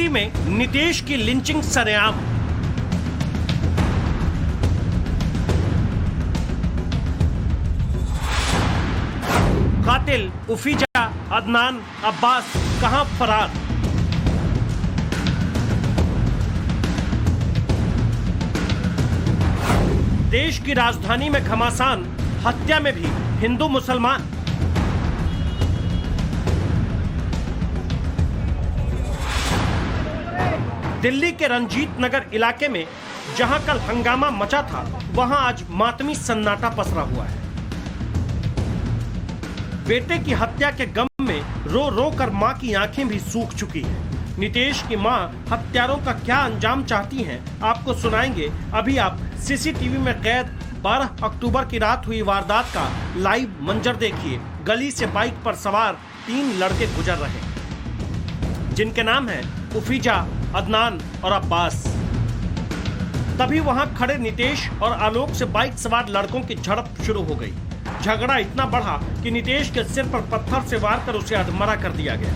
दिल्ली में नीतीश की लिंचिंग सरेआम। कातिल उफीजा अदनान अब्बास कहां फरार? देश की राजधानी में घमासान, हत्या में भी हिंदू मुसलमान। दिल्ली के रंजीत नगर इलाके में जहां कल हंगामा मचा था, वहां आज मातमी सन्नाटा पसरा हुआ है। बेटे की हत्या के गम में रो रो कर मां की आंखें भी सूख चुकी हैं। नीतीश की मां हत्यारों का क्या अंजाम चाहती हैं, आपको सुनाएंगे। अभी आप सीसीटीवी में कैद 12 अक्टूबर की रात हुई वारदात का लाइव मंजर देखिए। गली से बाइक पर सवार 3 लड़के गुजर रहे, जिनके नाम हैं उफीजा, अदनान और अब्बास। तभी वहां खड़े नीतीश और आलोक से बाइक सवार लड़कों की झड़प शुरू हो गई। झगड़ा इतना बढ़ा कि नीतीश के सिर पर पत्थर से वार कर उसे अधमरा कर दिया गया।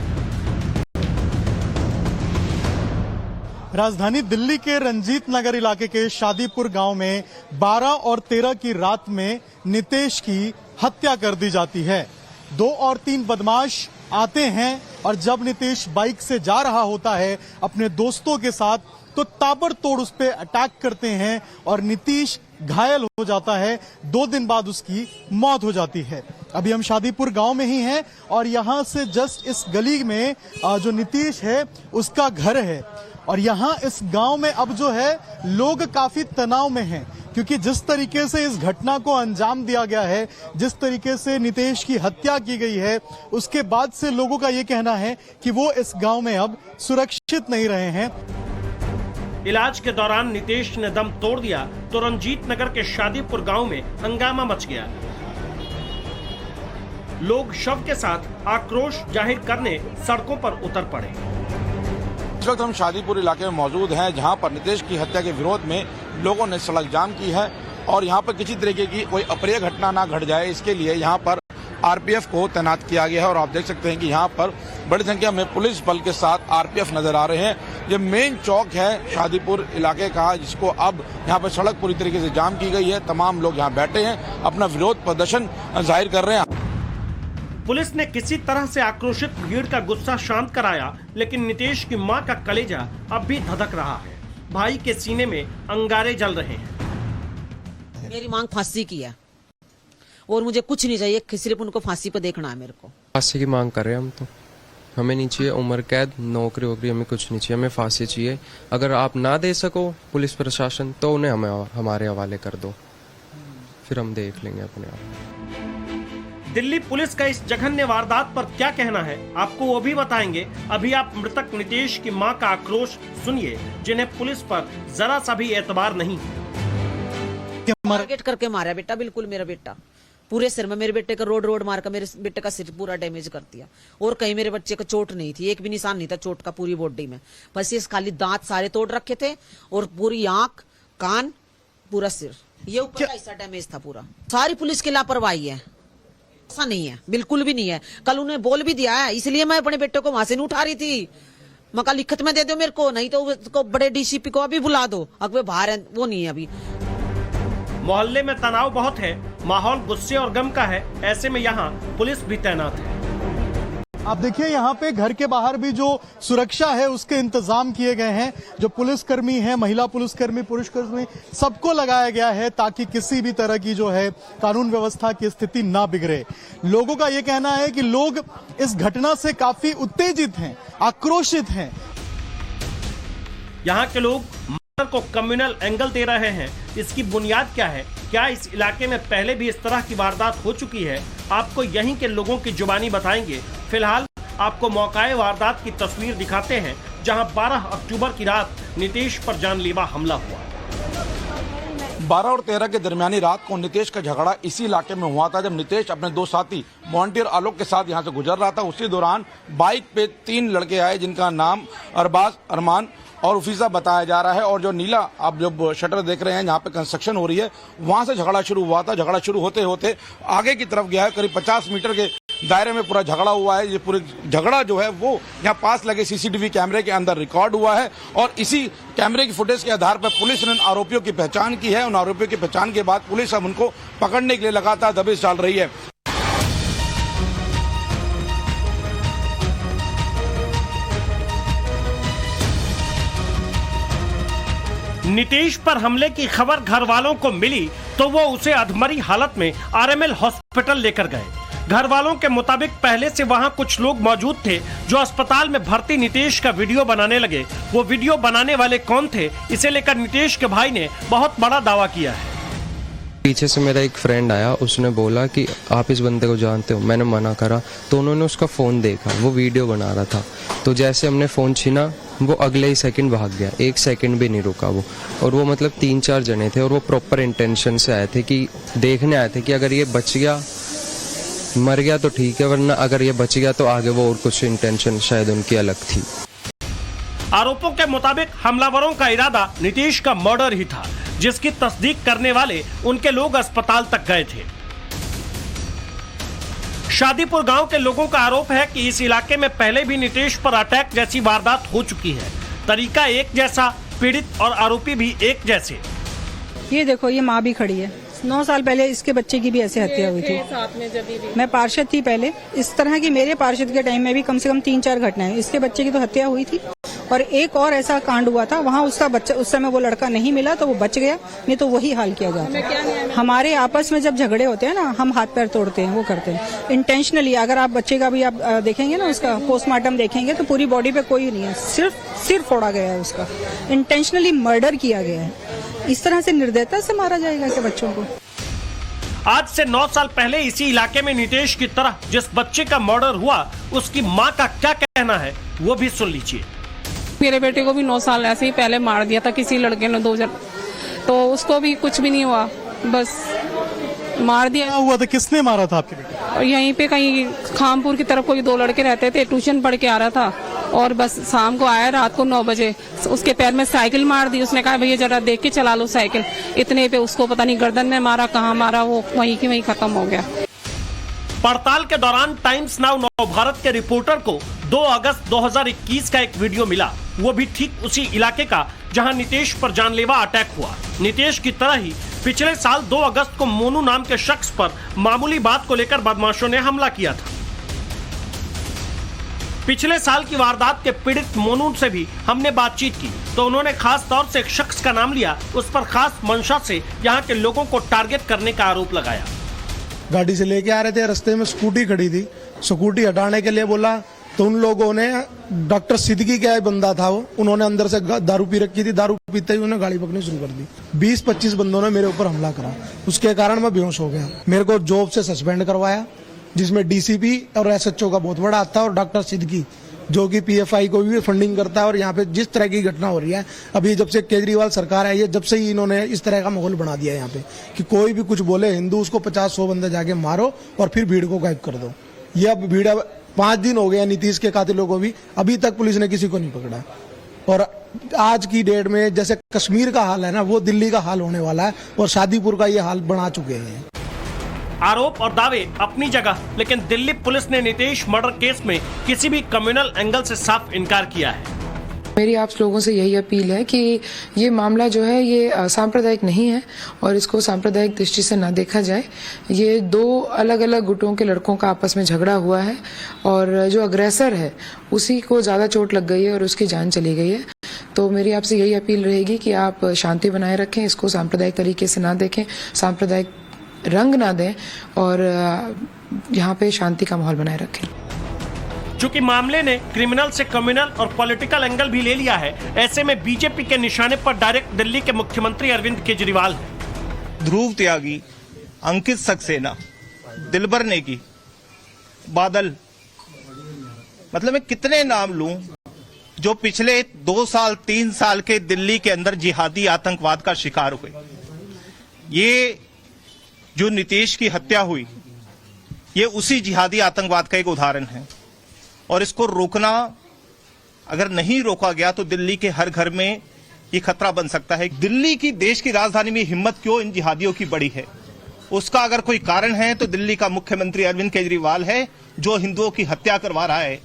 राजधानी दिल्ली के रंजीत नगर इलाके के शादीपुर गांव में 12 और 13 की रात में नीतीश की हत्या कर दी जाती है। 2 और 3 बदमाश आते हैं और जब नीतीश बाइक से जा रहा होता है अपने दोस्तों के साथ, तो ताबड़तोड़ उस पर अटैक करते हैं और नीतीश घायल हो जाता है। 2 दिन बाद उसकी मौत हो जाती है। अभी हम शादीपुर गांव में ही हैं और यहां से जस्ट इस गली में जो नीतीश है उसका घर है। और यहाँ इस गांव में अब जो है लोग काफी तनाव में हैं, क्योंकि जिस तरीके से इस घटना को अंजाम दिया गया है, जिस तरीके से नीतीश की हत्या की गई है, उसके बाद से लोगों का ये कहना है कि वो इस गांव में अब सुरक्षित नहीं रहे हैं। इलाज के दौरान नीतीश ने दम तोड़ दिया तो रंजीत नगर के शादीपुर गांव में हंगामा मच गया। लोग शव के साथ आक्रोश जाहिर करने सड़कों पर उतर पड़े। इस वक्त हम शादीपुर इलाके में मौजूद हैं, जहां पर नीतीश की हत्या के विरोध में लोगों ने सड़क जाम की है और यहां पर किसी तरीके की कोई अप्रिय घटना ना घट जाए, इसके लिए यहां पर आरपीएफ को तैनात किया गया है। और आप देख सकते हैं कि यहां पर बड़ी संख्या में पुलिस बल के साथ आरपीएफ नजर आ रहे हैं। ये मेन चौक है शादीपुर इलाके का, जिसको अब यहां पर सड़क पूरी तरीके से जाम की गई है। तमाम लोग यहां बैठे हैं, अपना विरोध प्रदर्शन जाहिर कर रहे हैं। पुलिस ने किसी तरह से आक्रोशित भीड़ का गुस्सा शांत कराया, लेकिन नीतीश की मां का कलेजा अब भी धधक रहा है। भाई के सीने में अंगारे जल रहे हैं। मेरी मांग फांसी की है और मुझे कुछ नहीं चाहिए, सिर्फ उनको फांसी पे देखना है। मेरे को फांसी की मांग कर रहे हैं हम, तो हमें नहीं चाहिए उम्र कैद, नौकरी वोकरी, हमें कुछ नहीं चाहिए, हमें फांसी चाहिए। अगर आप ना दे सको पुलिस प्रशासन, तो उन्हें हमें हमारे हवाले कर दो, फिर हम देख लेंगे अपने आप। दिल्ली पुलिस का इस जघन्य वारदात पर क्या कहना है, आपको वो भी बताएंगे। अभी आप मृतक नीतीश की मां का आक्रोश सुनिए, जिन्हें पुलिस पर जरा सा भी एतबार नहीं है। टारगेट करके मारा बेटा, बिल्कुल मेरा बेटा पूरे सिर में, मेरे बेटे का रोड मार कर मेरे बेटे का सिर पूरा डैमेज कर दिया। और कहीं मेरे बच्चे को चोट नहीं थी, एक भी निशान नहीं था चोट का पूरी बॉडी में। बस ये खाली दांत सारे तोड़ रखे थे और पूरी आंख, कान, पूरा सिर, ये ऊपर का हिस्सा डैमेज था पूरा। सारी पुलिस की लापरवाही है, ऐसा नहीं है, बिल्कुल भी नहीं है। कल उन्हें बोल भी दिया है, इसलिए मैं अपने बेटे को वहां से नहीं उठा रही थी। मका लिखत में दे दो मेरे को, नहीं तो उसको बड़े डीसीपी को अभी बुला दो। अगर बाहर है, वो नहीं है अभी। मोहल्ले में तनाव बहुत है, माहौल गुस्से और गम का है। ऐसे में यहाँ पुलिस भी तैनात है। आप देखिए यहाँ पे घर के बाहर भी जो सुरक्षा है उसके इंतजाम किए गए हैं। जो पुलिसकर्मी हैं, महिला पुलिसकर्मी, पुरुषकर्मी, सबको लगाया गया है ताकि किसी भी तरह की जो है कानून व्यवस्था की स्थिति ना बिगड़े। लोगों का ये कहना है कि लोग इस घटना से काफी उत्तेजित हैं, आक्रोशित हैं। यहाँ के लोग मर्डर को कम्युनल एंगल दे रहे हैं। इसकी बुनियाद क्या है? क्या इस इलाके में पहले भी इस तरह की वारदात हो चुकी है? आपको यहीं के लोगों की जुबानी बताएंगे। फिलहाल आपको मौकाए वारदात की तस्वीर दिखाते हैं, जहां 12 अक्टूबर की रात नीतीश पर जानलेवा हमला हुआ। 12 और 13 के दरमियानी रात को नीतीश का झगड़ा इसी इलाके में हुआ था, जब नीतीश अपने 2 साथी वॉलंटियर आलोक के साथ यहां से गुजर रहा था। उसी दौरान बाइक पे 3 लड़के आए, जिनका नाम अरबाज, अरमान और उफीजा बताया जा रहा है। और जो नीला आप जो शटर देख रहे हैं, जहाँ पे कंस्ट्रक्शन हो रही है, वहां से झगड़ा शुरू हुआ था। झगड़ा शुरू होते होते आगे की तरफ गया है, करीब 50 मीटर के दायरे में पूरा झगड़ा हुआ है। ये पूरे झगड़ा जो है वो यहाँ पास लगे सीसीटीवी कैमरे के अंदर रिकॉर्ड हुआ है और इसी कैमरे की फुटेज के आधार पर पुलिस ने आरोपियों की पहचान की है। उन आरोपियों की पहचान के बाद पुलिस अब उनको पकड़ने के लिए लगातार दबिश डाल रही है। नीतीश पर हमले की खबर घर वालों को मिली तो वो उसे अधमरी हालत में आरएमएल हॉस्पिटल लेकर गए। घर वालों के मुताबिक पहले से वहां कुछ लोग मौजूद थे जो अस्पताल में भर्ती नीतीश का वीडियो बनाने लगे। वो वीडियो बनाने वाले कौन थे, इसे लेकर नीतीश के भाई ने बहुत बड़ा दावा किया है। पीछे से मेरा एक फ्रेंड आया, उसने बोला कि आप इस बंदे को जानते हो। मैंने मना करा तो उन्होंने उसका फ़ोन देखा, वो वीडियो बना रहा था। तो जैसे हमने फ़ोन छीना वो अगले ही सेकंड भाग गया, 1 सेकंड भी नहीं रुका वो। और वो मतलब 3-4 जने थे और वो प्रॉपर इंटेंशन से आए थे कि देखने आए थे कि अगर ये बच गया, मर गया तो ठीक है, वरना अगर ये बच गया तो आगे वो और कुछ इंटेंशन शायद उनकी अलग थी। आरोपों के मुताबिक हमलावरों का इरादा नीतीश का मर्डर ही था, जिसकी तस्दीक करने वाले उनके लोग अस्पताल तक गए थे। शादीपुर गांव के लोगों का आरोप है कि इस इलाके में पहले भी नीतीश पर अटैक जैसी वारदात हो चुकी है। तरीका एक जैसा, पीड़ित और आरोपी भी एक जैसे। ये देखो, ये माँ भी खड़ी है। 9 साल पहले इसके बच्चे की भी ऐसे हत्या हुई थी। साथ में जब भी मैं पार्षद थी पहले, इस तरह की मेरे पार्षद के टाइम में भी कम से कम 3-4 घटनाएं। इसके बच्चे की तो हत्या हुई थी और एक और ऐसा कांड हुआ था, वहाँ उसका बच्चा, उस समय वो लड़का नहीं मिला तो वो बच गया, नहीं तो वही हाल किया जाता। हमारे आपस में जब झगड़े होते हैं ना, हम हाथ पैर तोड़ते हैं, वो करते हैं इंटेंशनली। अगर आप बच्चे का भी आप देखेंगे ना, उसका पोस्टमार्टम देखेंगे तो पूरी बॉडी पे कोई नहीं है, सिर्फ सिर फोड़ा गया है, उसका इंटेंशनली मर्डर किया गया है। इस तरह से निर्दयता से मारा जाएगा क्या बच्चों को? आज से 9 साल पहले इसी इलाके में नीतीश की तरह जिस बच्चे का मर्डर हुआ, उसकी मां का क्या कहना है वो भी सुन लीजिए। मेरे बेटे को भी 9 साल ऐसे ही पहले मार दिया था किसी लड़के ने, 2 जन, तो उसको भी कुछ भी नहीं हुआ, बस मार दिया। क्या हुआ था, किसने मारा था आपके बेटे? और यहीं पे कहीं खामपुर की तरफ कोई 2 लड़के रहते थे, ट्यूशन पढ़ के आ रहा था और बस शाम को आया रात को 9 बजे, उसके पैर में साइकिल मार दी। उसने कहा भैया जरा देख के चला लो साइकिल। इतने पे उसको पता नहीं गर्दन में मारा, कहाँ मारा, वो वहीं की वहीं खत्म हो गया। पड़ताल के दौरान टाइम्स नाउ नवभारत के रिपोर्टर को 2 अगस्त 2021 का एक वीडियो मिला, वो भी ठीक उसी इलाके का जहां नीतीश पर जानलेवा अटैक हुआ। नीतीश की तरह ही पिछले साल 2 अगस्त को मोनू नाम के शख्स पर मामूली बात को लेकर बदमाशों ने हमला किया था। पिछले साल की वारदात के पीड़ित मोनू से भी हमने बातचीत की तो उन्होंने खास तौर से एक शख्स का नाम लिया, उस पर खास मंशा से यहाँ के लोगों को टारगेट करने का आरोप लगाया। गाड़ी से लेके आ रहे थे, रास्ते में स्कूटी खड़ी थी, स्कूटी हटाने के लिए बोला तो उन लोगों ने, डॉक्टर सिद्दीकी का बंदा था वो, उन्होंने अंदर से दारू पी रखी थी, दारू पीते ही उन्होंने गाड़ी पकड़नी शुरू कर दी। 20-25 बंदों ने मेरे ऊपर हमला करा, उसके कारण मैं बेहोश हो गया। मेरे को जॉब से सस्पेंड करवाया, जिसमें डीसीपी और एसएचओ का बहुत बड़ा हाथ था और डॉक्टर सिद्दीकी जो कि पीएफआई को भी फंडिंग करता है। और यहाँ पे जिस तरह की घटना हो रही है, अभी जब से केजरीवाल सरकार आई है, जब से ही इन्होंने इस तरह का माहौल बना दिया है यहाँ पे कि कोई भी कुछ बोले हिंदू, उसको 50-100 बंदे जाके मारो और फिर भीड़ को गायब कर दो। ये अब भीड़ 5 दिन हो गया नीतीश के कातिलों को भी, अभी तक पुलिस ने किसी को नहीं पकड़ा। और आज की डेट में जैसे कश्मीर का हाल है ना, वो दिल्ली का हाल होने वाला है और शादीपुर का ये हाल बना चुके हैं। आरोप और दावे अपनी जगह, लेकिन दिल्ली पुलिस ने नीतीश मर्डर केस में किसी भी कम्युनल एंगल से साफ इनकार किया है। मेरी आप लोगों से यही अपील है कि ये मामला जो है ये सांप्रदायिक नहीं है और इसको सांप्रदायिक दृष्टि से ना देखा जाए। ये 2 अलग अलग गुटों के लड़कों का आपस में झगड़ा हुआ है और जो अग्रेसर है उसी को ज्यादा चोट लग गई है और उसकी जान चली गई है। तो मेरी आपसे यही अपील रहेगी कि आप शांति बनाए रखें, इसको सांप्रदायिक तरीके से ना देखें, सांप्रदायिक रंग ना दें और यहाँ पे शांति का माहौल बनाए रखें। चूंकि मामले ने क्रिमिनल से कम्युनल और पॉलिटिकल एंगल भी ले लिया है, ऐसे में बीजेपी के निशाने पर डायरेक्ट दिल्ली के मुख्यमंत्री अरविंद केजरीवाल हैं। ध्रुव त्यागी, अंकित सक्सेना, दिलबर नेगी, बादल, मतलब मैं कितने नाम लूं जो पिछले 2 साल 3 साल के दिल्ली के अंदर जिहादी आतंकवाद का शिकार हुए। ये जो नीतीश की हत्या हुई, ये उसी जिहादी आतंकवाद का एक उदाहरण है और इसको रोकना, अगर नहीं रोका गया तो दिल्ली के हर घर में ये खतरा बन सकता है। दिल्ली की, देश की राजधानी में हिम्मत क्यों इन जिहादियों की बड़ी है? उसका अगर कोई कारण है तो दिल्ली का मुख्यमंत्री अरविंद केजरीवाल है, जो हिंदुओं की हत्या करवा रहा है।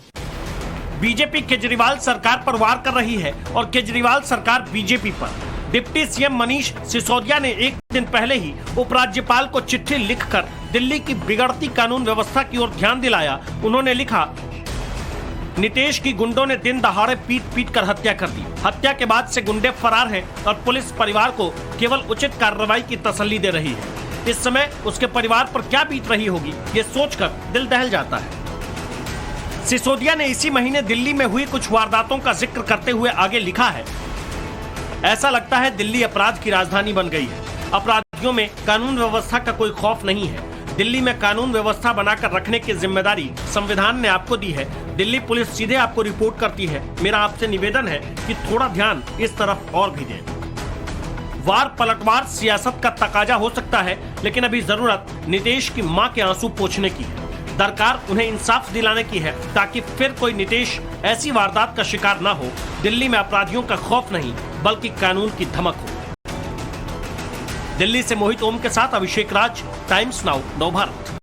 बीजेपी केजरीवाल सरकार पर वार कर रही है और केजरीवाल सरकार बीजेपी पर। डिप्टी सीएम मनीष सिसोदिया ने एक दिन पहले ही उपराज्यपाल को चिट्ठी लिखकर दिल्ली की बिगड़ती कानून व्यवस्था की ओर ध्यान दिलाया। उन्होंने लिखा, नीतीश की गुंडों ने दिन दहाड़े पीट कर हत्या कर दी। हत्या के बाद से गुंडे फरार हैं और पुलिस परिवार को केवल उचित कार्रवाई की तसल्ली दे रही है। इस समय उसके परिवार पर क्या बीत रही होगी, ये सोचकर दिल दहल जाता है। सिसोदिया ने इसी महीने दिल्ली में हुई कुछ वारदातों का जिक्र करते हुए आगे लिखा है, ऐसा लगता है दिल्ली अपराध की राजधानी बन गई है। अपराधियों में कानून व्यवस्था का कोई खौफ नहीं है। दिल्ली में कानून व्यवस्था बनाकर रखने की जिम्मेदारी संविधान ने आपको दी है। दिल्ली पुलिस सीधे आपको रिपोर्ट करती है। मेरा आपसे निवेदन है कि थोड़ा ध्यान इस तरफ और भी दें। वार पलटवार सियासत का तकाजा हो सकता है, लेकिन अभी जरूरत नीतीश की मां के आंसू पोंछने की है। दरकार उन्हें इंसाफ दिलाने की है, ताकि फिर कोई नीतीश ऐसी वारदात का शिकार न हो। दिल्ली में अपराधियों का खौफ नहीं, बल्कि कानून की धमक हो। दिल्ली से मोहित ओम के साथ अभिषेक राज, टाइम्स नाउ, नवभारत।